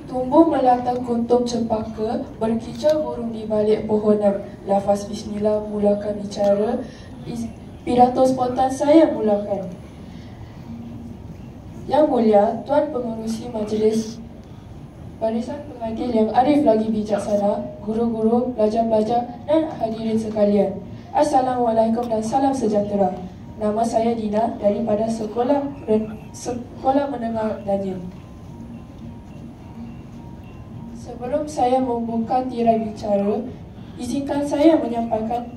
Tumbuh melata kuntum cempaka, berkicau burung di balik pohonan. Lafaz bismillah mulakan bicara, pidato spontan saya mulakan. Yang Mulia Tuan Pengerusi Majlis, barisan pengadil yang arif lagi bijaksana, guru-guru, pelajar-pelajar dan hadirin sekalian, Assalamualaikum dan salam sejahtera. Nama saya Dina daripada Sekolah Menengah Daniel. Sebelum saya membuka tirai bicara, izinkan saya menyampaikan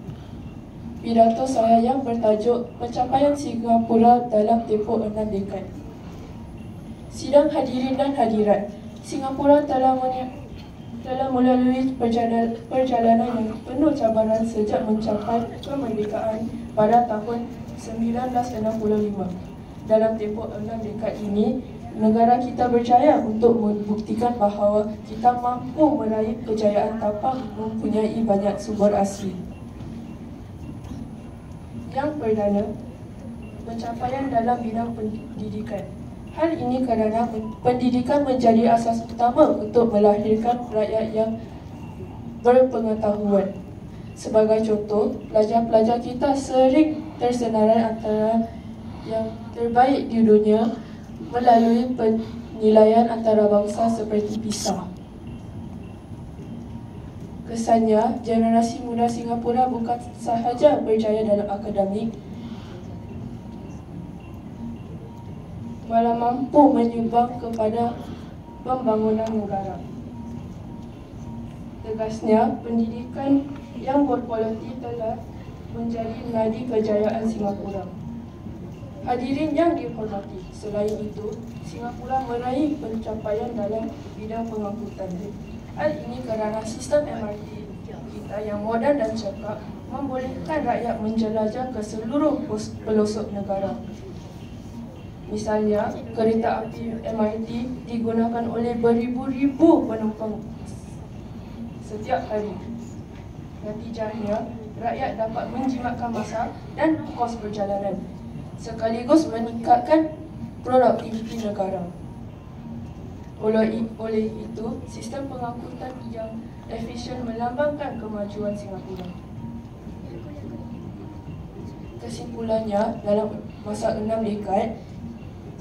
pidato saya yang bertajuk Pencapaian Singapura dalam tempoh 6 dekad. Sidang hadirin dan hadirat, Singapura telah melalui perjalanan yang penuh cabaran sejak mencapai kemerdekaan pada tahun 1965. Dalam tempoh 6 dekad ini, negara kita berjaya untuk membuktikan bahawa kita mampu meraih kejayaan tanpa mempunyai banyak sumber asli. Yang perdana, pencapaian dalam bidang pendidikan. Hal ini kerana pendidikan menjadi asas utama untuk melahirkan rakyat yang berpengetahuan. Sebagai contoh, pelajar-pelajar kita sering tersenarai antara yang terbaik di dunia melalui penilaian antarabangsa seperti PISA. Kesannya, generasi muda Singapura bukan sahaja berjaya dalam akademik, malah mampu menyumbang kepada pembangunan negara. Tegasnya, pendidikan yang berkualiti telah menjadi nadi kejayaan Singapura. Hadirin yang dihormati, selain itu, Singapura meraih pencapaian dalam bidang pengangkutan. Hal ini kerana sistem MRT kita yang moden dan cepat membolehkan rakyat menjelajah ke seluruh pelosok negara. Misalnya, kereta api MRT digunakan oleh beribu-ribu penumpang setiap hari. Natijahnya, rakyat dapat menjimatkan masa dan kos perjalanan, sekaligus meningkatkan produktiviti negara. Oleh itu, sistem pengangkutan yang efisien melambangkan kemajuan Singapura. Kesimpulannya, dalam masa 6 dekad,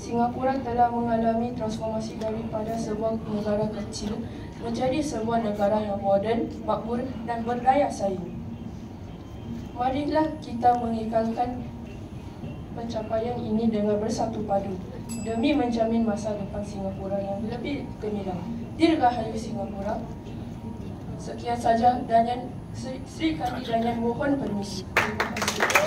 Singapura telah mengalami transformasi daripada sebuah negara kecil menjadi sebuah negara yang moden, makmur dan berdaya saing. Marilah kita mengekalkan pencapaian ini dengan bersatu padu demi menjamin masa depan Singapura yang lebih gemilang. Dirgahayu Singapura. Sekian saja, Sri Kandi Daniel mohon permisi. Terima kasih.